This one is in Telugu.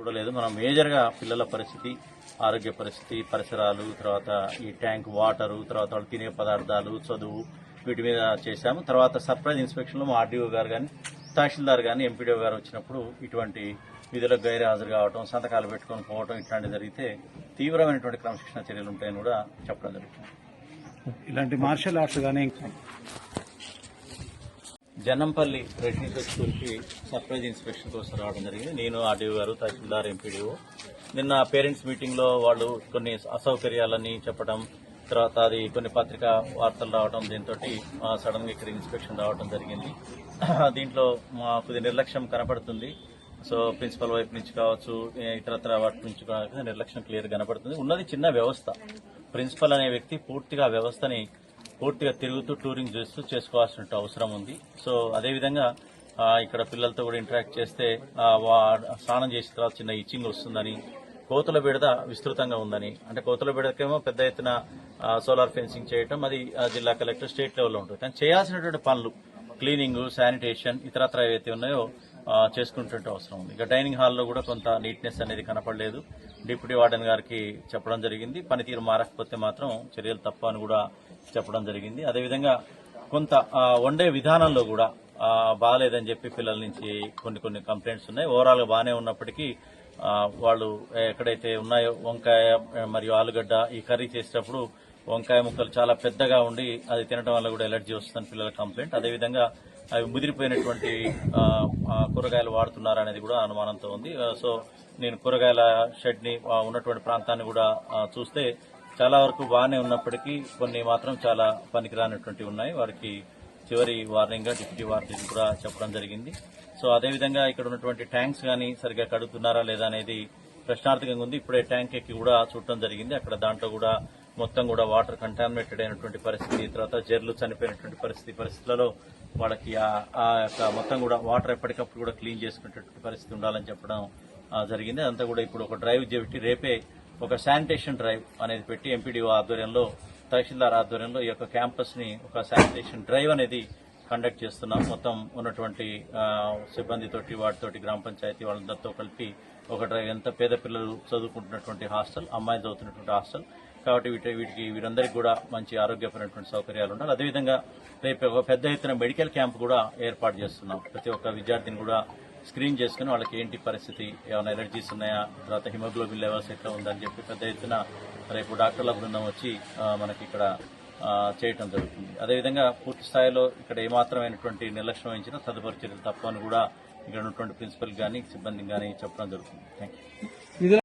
చూడలేదు. మనం మేజర్గా పిల్లల పరిస్థితి, ఆరోగ్య పరిస్థితి, పరిసరాలు, తర్వాత ఈ ట్యాంక్ వాటరు, తర్వాత వాళ్ళు తినే పదార్థాలు, చదువు, వీటి మీద చేశాము. తర్వాత సర్ప్రైజ్ ఇన్స్పెక్షన్లో మా ఆర్డీఓ గారు కానీ, తహసీల్దార్ కానీ, ఎంపీడీఓ గారు వచ్చినప్పుడు ఇటువంటి విధులకు గైరు హాజరు కావడం, సంతకాలు పెట్టుకొని పోవడం ఇట్లాంటివి జరిగితే తీవ్రమైనటువంటి క్రమశిక్షణ చర్యలు ఉంటాయని కూడా చెప్పడం జరుగుతుంది. ఇలాంటి మార్షల్ ఆర్ట్స్ కానీ జన్నంపల్లి రెసిడెన్షియల్ స్కూల్కి సర్ప్రైజ్ ఇన్స్పెక్షన్ కోసం రావడం జరిగింది. నేను, ఆర్డీఓ గారు, తహసీల్దార్, ఎంపీడీఓ. నిన్న పేరెంట్స్ మీటింగ్లో వాళ్ళు కొన్ని అసౌకర్యాలని చెప్పడం, తర్వాత అది కొన్ని పత్రికా వార్తలు రావడం, దీంతో సడన్గా ఇక్కడ ఇన్స్పెక్షన్ రావడం జరిగింది. దీంట్లో మాకు నిర్లక్ష్యం కనపడుతుంది. సో ప్రిన్సిపల్ వైపు నుంచి కావచ్చు, ఇతరత్ర వాటి నుంచి కావచ్చు, నిర్లక్ష్యం క్లియర్ కనపడుతుంది. ఉన్నది చిన్న వ్యవస్థ. ప్రిన్సిపల్ అనే వ్యక్తి పూర్తిగా వ్యవస్థని పూర్తిగా తిరుగుతూ టూరింగ్ చేస్తూ చేసుకోవాల్సిన అవసరం ఉంది. సో అదేవిధంగా ఇక్కడ పిల్లలతో కూడా ఇంటరాక్ట్ చేస్తే స్నానం చేసిన తర్వాత చిన్న ఇచ్చింగ్ వస్తుందని, కోతుల బెడద విస్తృతంగా ఉందని, అంటే కోతుల బెడదకేమో పెద్ద ఎత్తున సోలార్ ఫెన్సింగ్ చేయటం, అది జిల్లా కలెక్టర్ స్టేట్ లెవెల్లో ఉంటుంది. కానీ చేయాల్సినటువంటి పనులు క్లీనింగ్, శానిటేషన్, ఇతరత్ర ఏవైతే ఉన్నాయో చేసుకుంటుంటే అవసరం ఉంది. ఇక డైనింగ్ హాల్లో కూడా కొంత నీట్నెస్ అనేది కనపడలేదు. డిప్యూటీ వార్డెన్ గారికి చెప్పడం జరిగింది. పనితీరు మారకపోతే మాత్రం చర్యలు తప్ప అని కూడా చెప్పడం జరిగింది. అదేవిధంగా కొంత వండే విధానంలో కూడా బాగాలేదని చెప్పి పిల్లల నుంచి కొన్ని కంప్లైంట్స్ ఉన్నాయి. ఓవరాల్ గా బాగానే ఉన్నప్పటికీ వాళ్ళు ఎక్కడైతే ఉన్నాయో వంకాయ మరియు ఆలుగడ్డ ఈ కర్రీ చేసేటప్పుడు వంకాయ ముక్కలు చాలా పెద్దగా ఉండి అది తినడం వల్ల కూడా ఎలర్జీ వస్తుందని పిల్లల కంప్లైంట్. అదేవిధంగా అవి ముదిరిపోయినటువంటి కూరగాయలు వాడుతున్నారు అనేది కూడా అనుమానంతో ఉంది. సో నేను కూరగాయల షెడ్ ని ఉన్నటువంటి ప్రాంతాన్ని కూడా చూస్తే చాలా వరకు బాగానే ఉన్నప్పటికీ కొన్ని మాత్రం చాలా పనికిరానటువంటివి ఉన్నాయి. వారికి చివరి వార్నింగ్ గా డిప్యూటీ వార్డెన్ కూడా చెప్పడం జరిగింది. సో అదేవిధంగా ఇక్కడ ఉన్నటువంటి ట్యాంక్స్ కానీ సరిగ్గా కడుగుతున్నారా లేదా అనేది ప్రశ్నార్థకంగా ఉంది. ఇప్పుడే ట్యాంక్ ఎక్కి కూడా చూడటం జరిగింది. అక్కడ దాంట్లో కూడా మొత్తం కూడా వాటర్ కంటామినేటెడ్ అయినటువంటి పరిస్థితి, తర్వాత జర్లు చనిపోయినటువంటి పరిస్థితులలో వాళ్ళకి ఆ యొక్క మొత్తం కూడా వాటర్ ఎప్పటికప్పుడు కూడా క్లీన్ చేసుకునేటువంటి పరిస్థితి ఉండాలని చెప్పడం జరిగింది. అదంతా కూడా ఇప్పుడు ఒక డ్రైవ్ చేపట్టి రేపే ఒక శానిటేషన్ డ్రైవ్ అనేది పెట్టి ఎంపీడీఓ ఆధ్వర్యంలో, తహసీల్దార్ ఆధ్వర్యంలో ఈ యొక్క క్యాంపస్ ని ఒక శానిటేషన్ డ్రైవ్ అనేది కండక్ట్ చేస్తున్నాం. మొత్తం ఉన్నటువంటి సిబ్బందితోటి, వాటితోటి, గ్రామ పంచాయతీ వాళ్ళందరితో కలిపి ఒక డ్రైవ్. ఎంత పేద పిల్లలు చదువుకుంటున్నటువంటి హాస్టల్, అమ్మాయిలు చదువుతున్నటువంటి హాస్టల్ కాబట్టి వీరందరికీ కూడా మంచి ఆరోగ్యపరమైనటువంటి సౌకర్యాలు ఉండాలి. అదేవిధంగా రేపు ఒక పెద్ద ఎత్తున మెడికల్ క్యాంప్ కూడా ఏర్పాటు చేస్తున్నాం. ప్రతి ఒక్క విద్యార్థిని కూడా స్క్రీన్ చేసుకుని వాళ్ళకి ఏంటి పరిస్థితి, ఏమైనా ఎలర్జీస్ ఉన్నాయా, తర్వాత హిమోగ్లోబిన్ లెవెల్స్ ఎట్లా ఉందని చెప్పి పెద్ద ఎత్తున రేపు డాక్టర్ల బృందం వచ్చి మనకి ఇక్కడ చేయటం జరుగుతుంది. అదేవిధంగా పూర్తి స్థాయిలో ఇక్కడ ఏమాత్రమైనటువంటి నిర్లక్ష్యం వహించినా తదుపరి చర్యలు తప్పని కూడా ఇక్కడ ఉన్నటువంటి ప్రిన్సిపల్ కానీ సిబ్బందికి కానీ చెప్పడం జరుగుతుంది. Thank you.